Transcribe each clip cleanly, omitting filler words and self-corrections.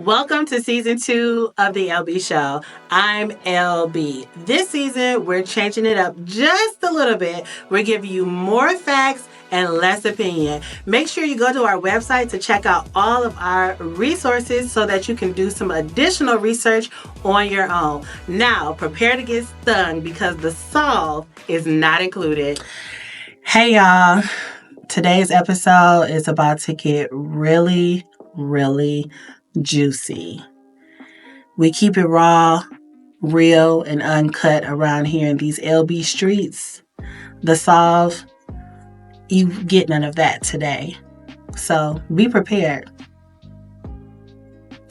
Welcome to season 2 of the LB Show. I'm LB. This season, we're changing it up just a little bit. We're giving you more facts and less opinion. Make sure you go to our website to check out all of our resources so that you can do some additional research on your own. Now, prepare to get stung because the solve is not included. Hey, y'all. Today's episode is about to get really juicy. We keep it raw, real, and uncut around here in these LB streets. The solve, you get none of that today. So be prepared.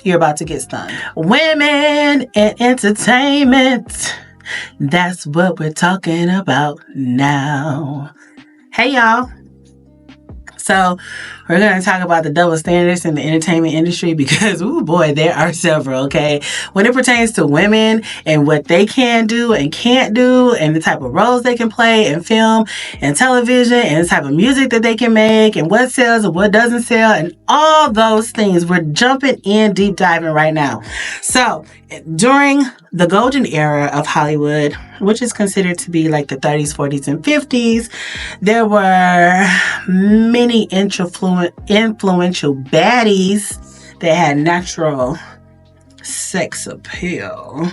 You're about to get stung. Women and entertainment. That's what we're talking about now. Hey, y'all. So we're going to talk about the double standards in the entertainment industry because, oh boy, there are several, okay? When it pertains to women and what they can do and can't do and the type of roles they can play in film and television and the type of music that they can make and what sells and what doesn't sell and all those things, we're jumping in, deep diving right now. So during the golden era of Hollywood, which is considered to be like the 30s, 40s, and 50s, there were many influential baddies that had natural sex appeal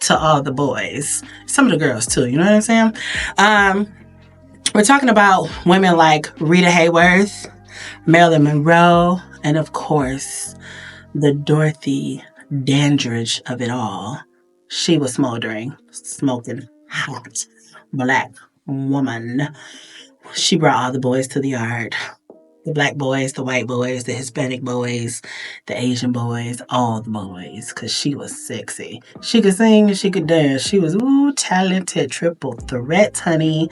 to all the boys. Some of the girls too, you know what I'm saying? We're talking about women like Rita Hayworth, Marilyn Monroe, and of course, the Dorothy Dandridge of it all. She was smoldering, smoking hot black woman. She brought all the boys to the yard. The black boys, the white boys, the Hispanic boys, the Asian boys, all the boys, because she was sexy. She could sing and she could dance. She was, talented, triple threat, honey.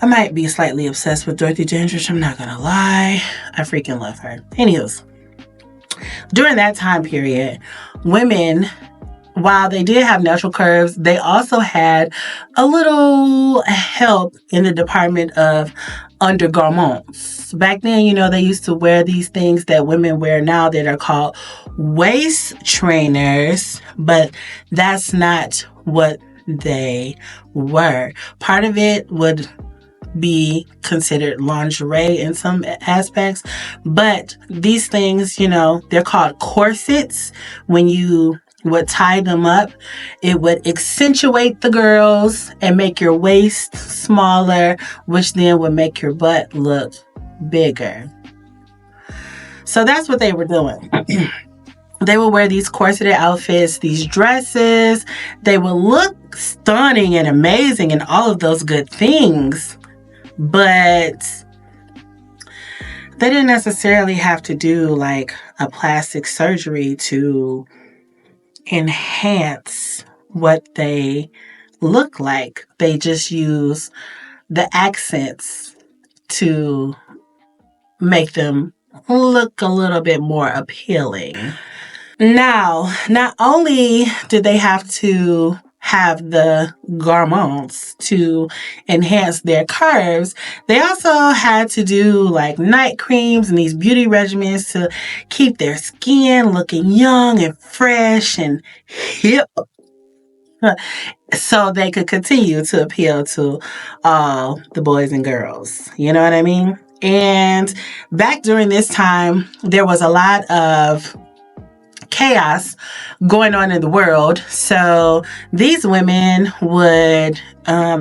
I might be slightly obsessed with Dorothy Dandridge, I'm not gonna lie. I freaking love her. Anywho, during that time period, women, while they did have natural curves, they also had a little help in the department of undergarments. Back then, they used to wear these things that women wear now that are called waist trainers, but that's not what they were. Part of it would be considered lingerie in some aspects, but these things, they're called corsets. When you would tie them up, it would accentuate the girls and make your waist smaller, which then would make your butt look bigger. So that's what they were doing. They would wear these corseted outfits, these dresses. They would look stunning and amazing and all of those good things. But they didn't necessarily have to do like a plastic surgery to enhance what they look like. They just use the accents to make them look a little bit more appealing. Now, not only did they have to have the garments to enhance their curves, they also had to do like night creams and these beauty regimens to keep their skin looking young and fresh and hip so they could continue to appeal to all the boys and girls. You know what I mean? And back during this time, there was a lot of chaos going on in the world. So these women would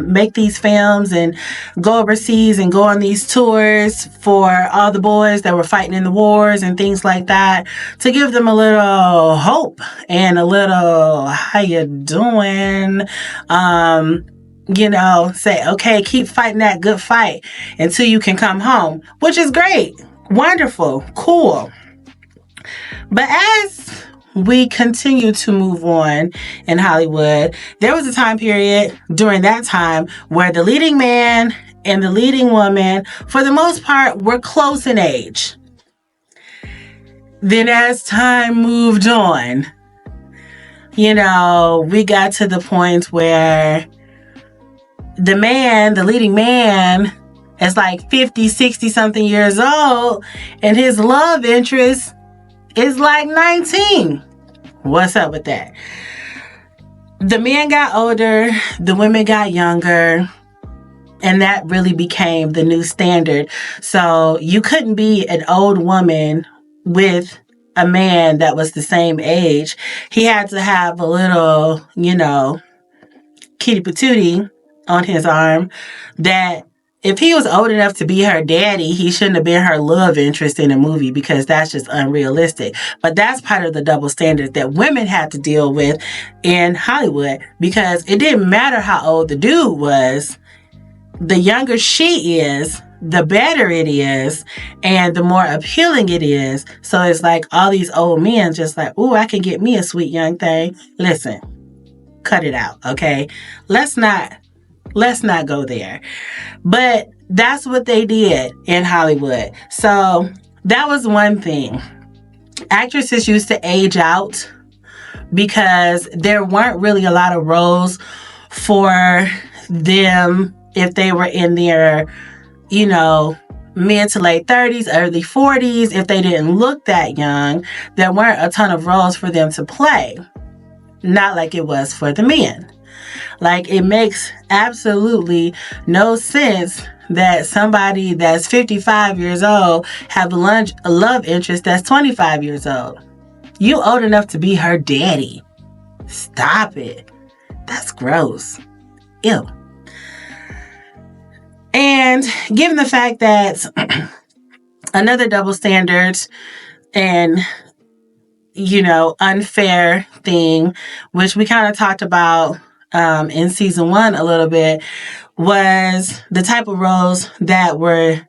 make these films and go overseas and go on these tours for all the boys that were fighting in the wars and things like that to give them a little hope and a little, how you doing? Say, okay, keep fighting that good fight until you can come home, which is great, wonderful, cool. But as we continue to move on in Hollywood, there was a time period during that time where the leading man and the leading woman, for the most part, were close in age. Then as time moved on, we got to the point where the leading man is like 50, 60 something years old, and his love interest is like 19. What's up with that? The men got older, the women got younger, and that really became the new standard. So you couldn't be an old woman with a man that was the same age. He had to have a little, kitty patootie on his arm that if he was old enough to be her daddy, he shouldn't have been her love interest in a movie because that's just unrealistic. But that's part of the double standard that women had to deal with in Hollywood because it didn't matter how old the dude was. The younger she is, the better it is, and the more appealing it is. So it's like all these old men just like, ooh, I can get me a sweet young thing. Listen, cut it out, okay? Let's not go there. But that's what they did in Hollywood. So that was one thing. Actresses used to age out because there weren't really a lot of roles for them if they were in their, mid to late 30s, early 40s. If they didn't look that young, there weren't a ton of roles for them to play. Not like it was for the men. Like, it makes absolutely no sense that somebody that's 55 years old have a love interest that's 25 years old. You old enough to be her daddy. Stop it. That's gross. Ew. And given the fact that another double standard and unfair thing, which we kind of talked about in season 1 a little bit, was the type of roles that were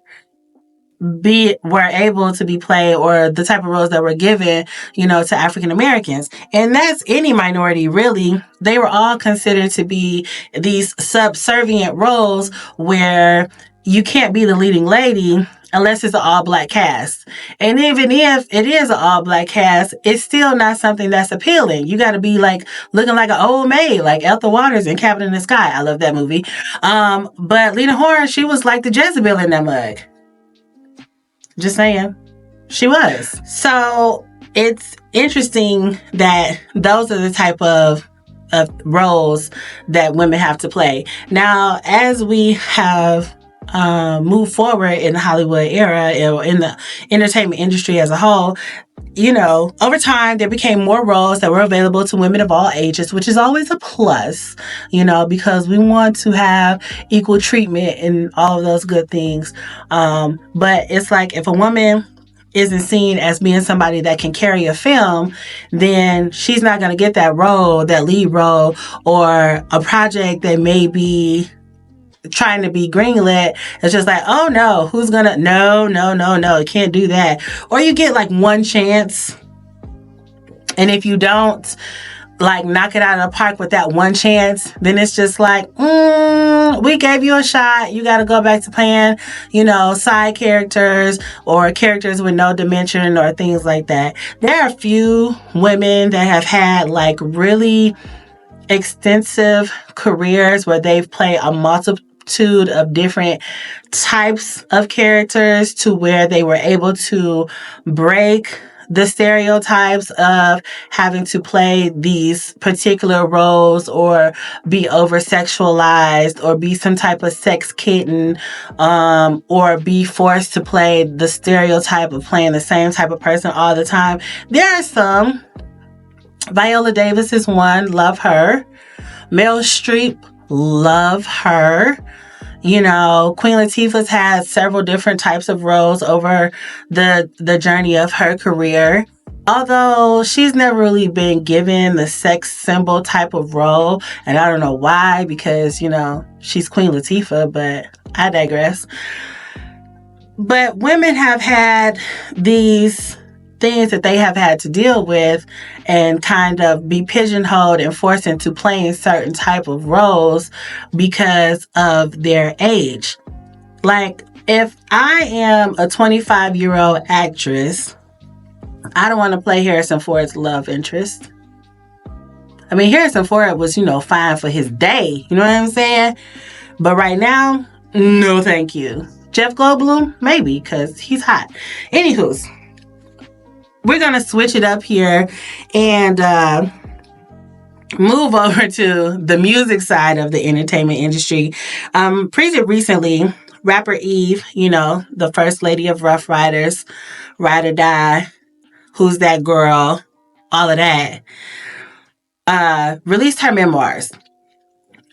able to be played, or the type of roles that were given, to African Americans. And that's any minority, really. They were all considered to be these subservient roles where you can't be the leading lady unless it's an all-black cast. And even if it is an all-black cast, it's still not something that's appealing. You got to be like looking like an old maid, like Ethel Waters in Cabin in the Sky. I love that movie. But Lena Horne, she was like the Jezebel in that mug. Just saying. She was. So it's interesting that those are the type of roles that women have to play. Now, as we have moved forward in the Hollywood era, or in the entertainment industry as a whole, over time, there became more roles that were available to women of all ages, which is always a plus, because we want to have equal treatment and all of those good things. But it's like if a woman isn't seen as being somebody that can carry a film, then she's not going to get that role, that lead role, or a project that may be trying to be greenlit. It's just like, oh no, who's gonna, no, can't do that. Or you get like one chance, and if you don't like knock it out of the park with that one chance, then it's just like, we gave you a shot, you gotta go back to playing, side characters or characters with no dimension or things like that. There are a few women that have had like really extensive careers where they've played a multitude of different types of characters to where they were able to break the stereotypes of having to play these particular roles or be over sexualized or be some type of sex kitten, or be forced to play the stereotype of playing the same type of person all the time. There are some. Viola Davis is one. Love her. Meryl Streep. Love her. Queen Latifah's had several different types of roles over the journey of her career. Although she's never really been given the sex symbol type of role. And I don't know why, because, she's Queen Latifah, but I digress. But women have had these things that they have had to deal with and kind of be pigeonholed and forced into playing certain type of roles because of their age. Like, if I am a 25-year-old actress, I don't want to play Harrison Ford's love interest. I mean, Harrison Ford was, fine for his day. You know what I'm saying? But right now, no thank you. Jeff Goldblum? Maybe, because he's hot. Anywho's. we're going to switch it up here and move over to the music side of the entertainment industry. Pretty recently, rapper Eve, the first lady of Rough Riders, Ride or Die, Who's That Girl, all of that, released her memoirs.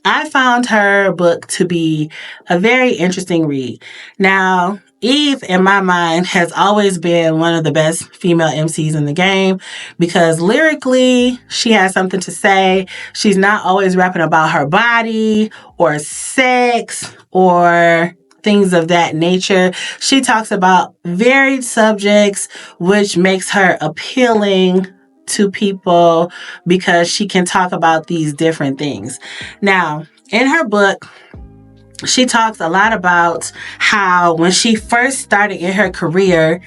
I found her book to be a very interesting read. Now, Eve, in my mind, has always been one of the best female MCs in the game because lyrically, she has something to say. She's not always rapping about her body or sex or things of that nature. She talks about varied subjects, which makes her appealing to people because she can talk about these different things. Now, in her book, she talks a lot about how when she first started in her career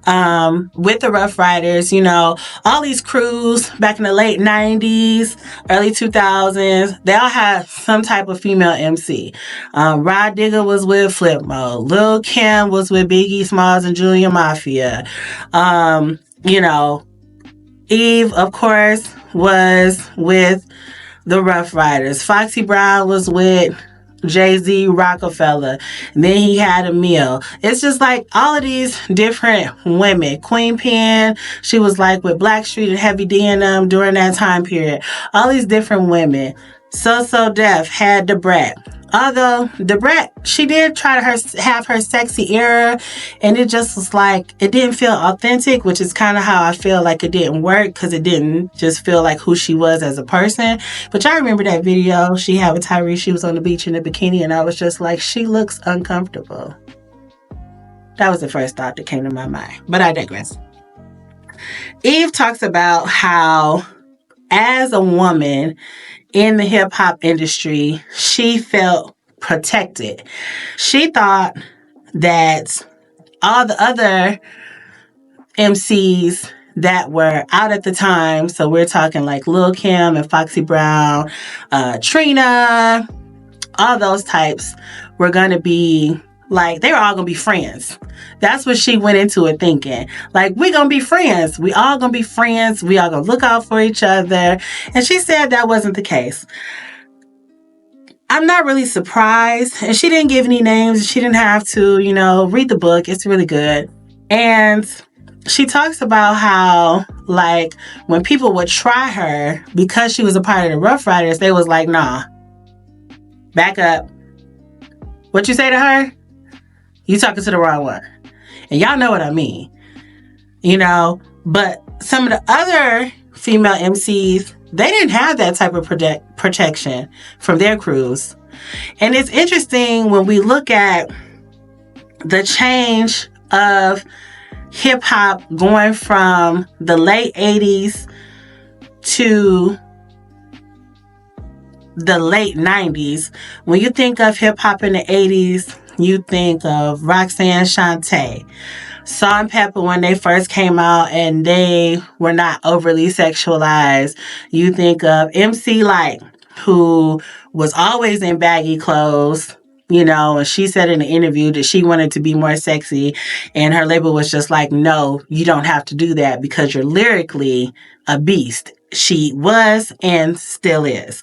with the Rough Riders, all these crews back in the late 90s, early 2000s, they all had some type of female MC. Rod Digger was with Flip Mode. Lil' Kim was with Biggie Smalls and Junior Mafia. Eve, of course, was with the Rough Riders. Foxy Brown was with Jay-Z, Rockefeller. And then he had Emil. It's just like all of these different women. Queen Pen, she was like with Blackstreet and Heavy D and them during that time period. All these different women. So Def had Da Brat. Although Da Brat, she did try to have her sexy era, and it just was like, it didn't feel authentic, which is kind of how I feel like it didn't work, because it didn't just feel like who she was as a person. But y'all remember that video she had with Tyrese? She was on the beach in a bikini, and I was just like, she looks uncomfortable. That was the first thought that came to my mind, but I digress. Eve talks about how, as a woman in the hip-hop industry, she felt protected. She thought that all the other MCs that were out at the time, so we're talking like Lil' Kim and Foxy Brown, Trina, all those types, were going to be like, they were all going to be friends. That's what she went into it thinking. Like, we're going to be friends. We all going to be friends. We all going to look out for each other. And she said that wasn't the case. I'm not really surprised. And she didn't give any names. She didn't have to, read the book. It's really good. And she talks about how, like, when people would try her, because she was a part of the Rough Riders, they was like, nah, back up. What you say to her? You talking to the wrong one. And y'all know what I mean. But some of the other female MCs, they didn't have that type of protection from their crews. And it's interesting when we look at the change of hip-hop going from the late 80s to the late 90s. When you think of hip-hop in the 80s, you think of Roxanne Shante, Salt-N-Pepa when they first came out and they were not overly sexualized. You think of MC Lyte, who was always in baggy clothes, and she said in the interview that she wanted to be more sexy, and her label was just like, no, you don't have to do that because you're lyrically a beast. She was and still is.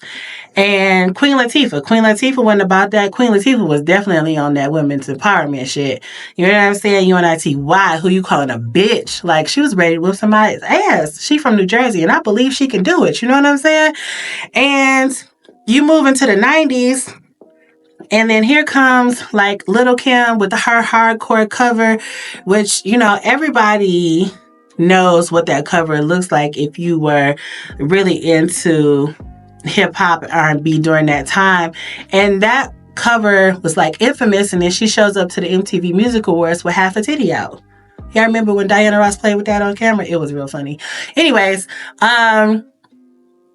And Queen Latifah wasn't about that. Queen Latifah was definitely on that women's empowerment shit. You know what I'm saying? UNITY, who you calling a bitch? Like, she was ready to whip somebody's ass. She from New Jersey, and I believe she can do it. You know what I'm saying? And you move into the 90s, and then here comes, like, Lil' Kim with her hardcore cover, which, everybody knows what that cover looks like if you were really into hip-hop and R&B during that time. And that cover was like infamous, and then she shows up to the MTV Music Awards with half a titty out. Y'all remember when Diana Ross played with that on camera? It was real funny. Anyways,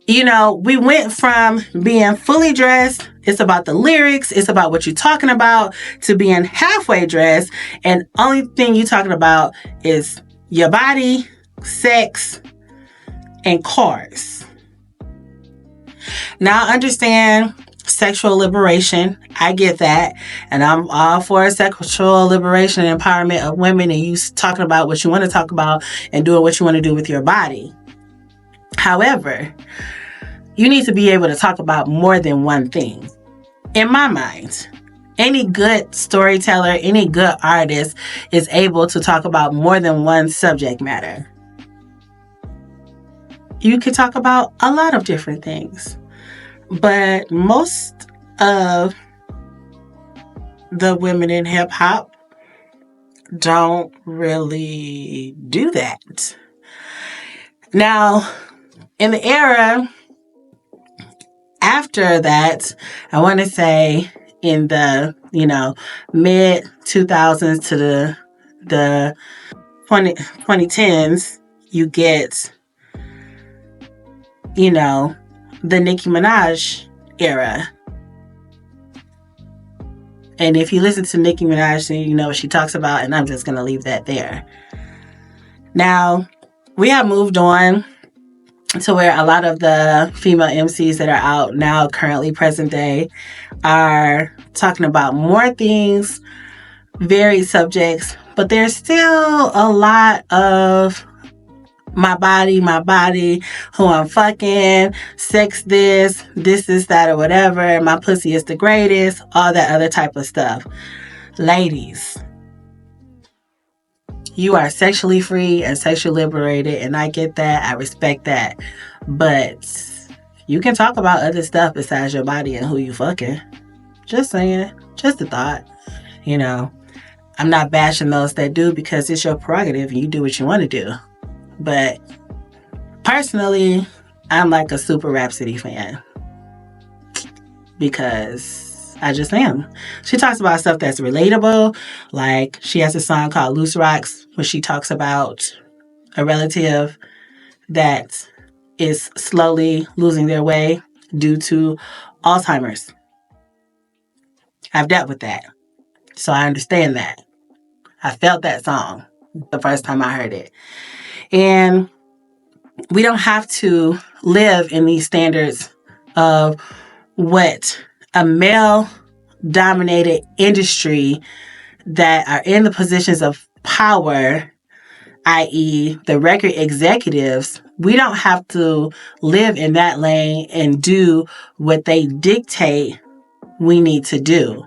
we went from being fully dressed, it's about the lyrics, it's about what you're talking about, to being halfway dressed, and only thing you're talking about is your body, sex, and cars. Now, understand, sexual liberation. I get that. And I'm all for sexual liberation and empowerment of women, and you talking about what you want to talk about and doing what you want to do with your body. However, you need to be able to talk about more than one thing. In my mind, any good storyteller, any good artist is able to talk about more than one subject matter. You can talk about a lot of different things, but most of the women in hip hop don't really do that. Now, in the era after that, I want to say in the, mid 2000s to the 2010s, you get, the Nicki Minaj era. And if you listen to Nicki Minaj, then you know what she talks about, and I'm just going to leave that there. Now, we have moved on to where a lot of the female MCs that are out now, currently present day, are talking about more things, varied subjects, but there's still a lot of my body, who I'm fucking, sex this is that, or whatever, my pussy is the greatest, all that other type of stuff. Ladies, you are sexually free and sexually liberated, and I get that, I respect that, but you can talk about other stuff besides your body and who you fucking. Just saying, just a thought. I'm not bashing those that do, because it's your prerogative and you do what you want to do. But personally, I'm like a Super Rhapsody fan, because I just am. She talks about stuff that's relatable. Like, she has a song called Loose Rocks, where she talks about a relative that is slowly losing their way due to Alzheimer's. I've dealt with that, so I understand that. I felt that song the first time I heard it. And we don't have to live in these standards of what a male-dominated industry that are in the positions of power, i.e. the record executives. We don't have to live in that lane and do what they dictate we need to do.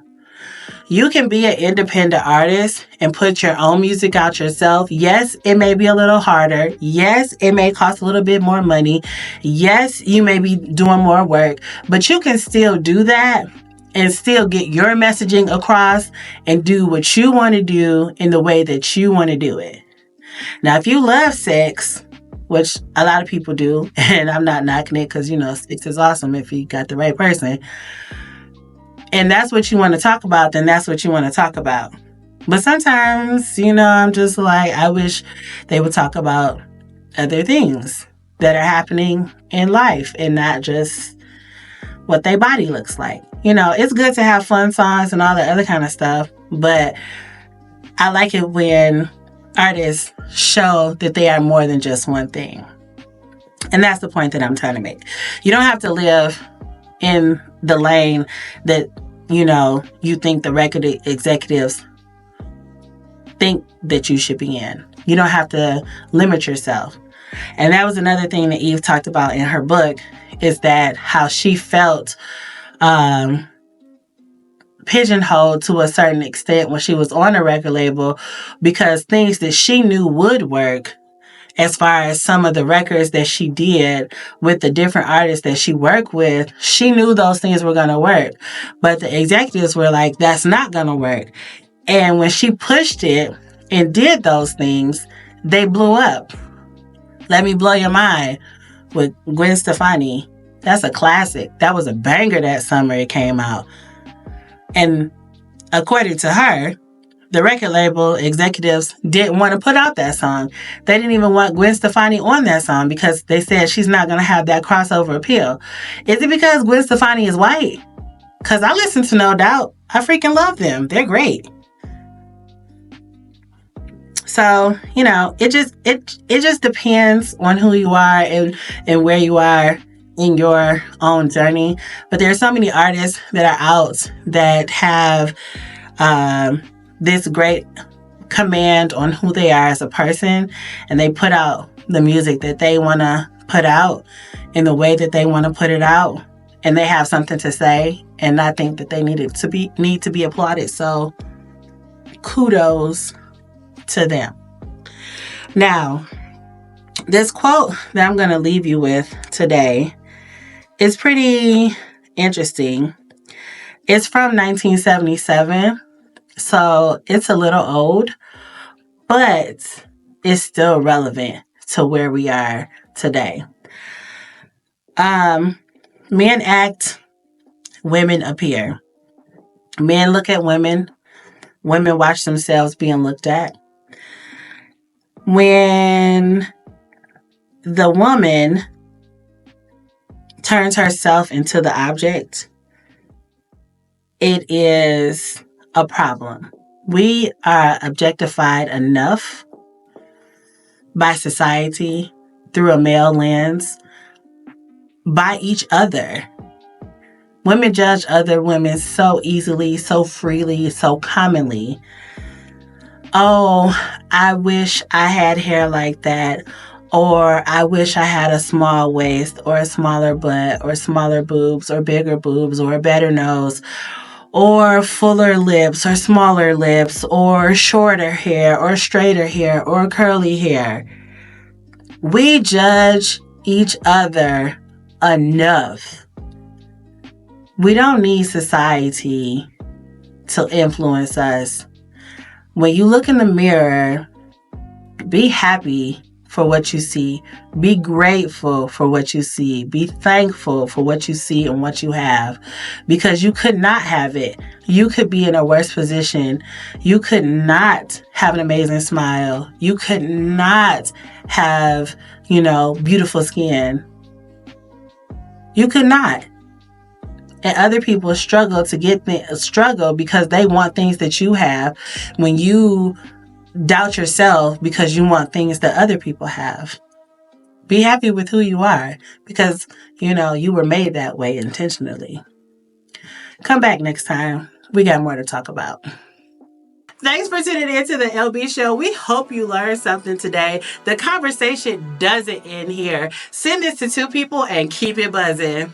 You can be an independent artist and put your own music out yourself. Yes, it may be a little harder. Yes, it may cost a little bit more money. Yes, you may be doing more work, but you can still do that and still get your messaging across and do what you want to do in the way that you want to do it. Now, if you love sex, which a lot of people do, and I'm not knocking it, because, sex is awesome if you got the right person, and that's what you want to talk about, then that's what you want to talk about. But sometimes, I'm just like, I wish they would talk about other things that are happening in life and not just what their body looks like. It's good to have fun songs and all that other kind of stuff, but I like it when artists show that they are more than just one thing. And that's the point that I'm trying to make. You don't have to live in the lane that, you think the record executives think that you should be in. You don't have to limit yourself. And that was another thing that Eve talked about in her book, is that how she felt pigeonholed to a certain extent when she was on a record label, because things that she knew would work, as far as some of the records that she did with the different artists that she worked with, she knew those things were going to work. But the executives were like, that's not going to work. And when she pushed it and did those things, they blew up. Let Me Blow Your Mind with Gwen Stefani. That's a classic. That was a banger that summer it came out. And according to her, the record label executives didn't want to put out that song. They didn't even want Gwen Stefani on that song, because they said she's not going to have that crossover appeal. Is it because Gwen Stefani is white? Because I listen to No Doubt. I freaking love them. They're great. So, it just depends on who you are and where you are in your own journey. But there are so many artists that are out that have this great command on who they are as a person, and they put out the music that they want to put out in the way that they want to put it out, and they have something to say, and I think that they need to be applauded. So kudos to them. Now, this quote that I'm going to leave you with today is pretty interesting. It's from 1977, so it's a little old, but it's still relevant to where we are today. Men act, women appear. Men look at women, women watch themselves being looked at. When the woman turns herself into the object, it is a problem. We are objectified enough by society through a male lens, by each other. Women judge other women so easily, so freely, so commonly. Oh, I wish I had hair like that. Or I wish I had a small waist, or a smaller butt, or smaller boobs, or bigger boobs, or a better nose, or fuller lips, or smaller lips, or shorter hair, or straighter hair, or curly hair. We judge each other enough. We don't need society to influence us. When you look in the mirror, be happy for what you see. Be grateful for what you see. Be thankful for what you see and what you have. Because you could not have it. You could be in a worse position. You could not have an amazing smile. You could not have, beautiful skin. You could not. And other people struggle because they want things that you have, when you doubt yourself because you want things that other people have. Be happy with who you are, because, you were made that way intentionally. Come back next time. We got more to talk about. Thanks for tuning in to the LB Show. We hope you learned something today. The conversation doesn't end here. Send this to 2 people and keep it buzzing.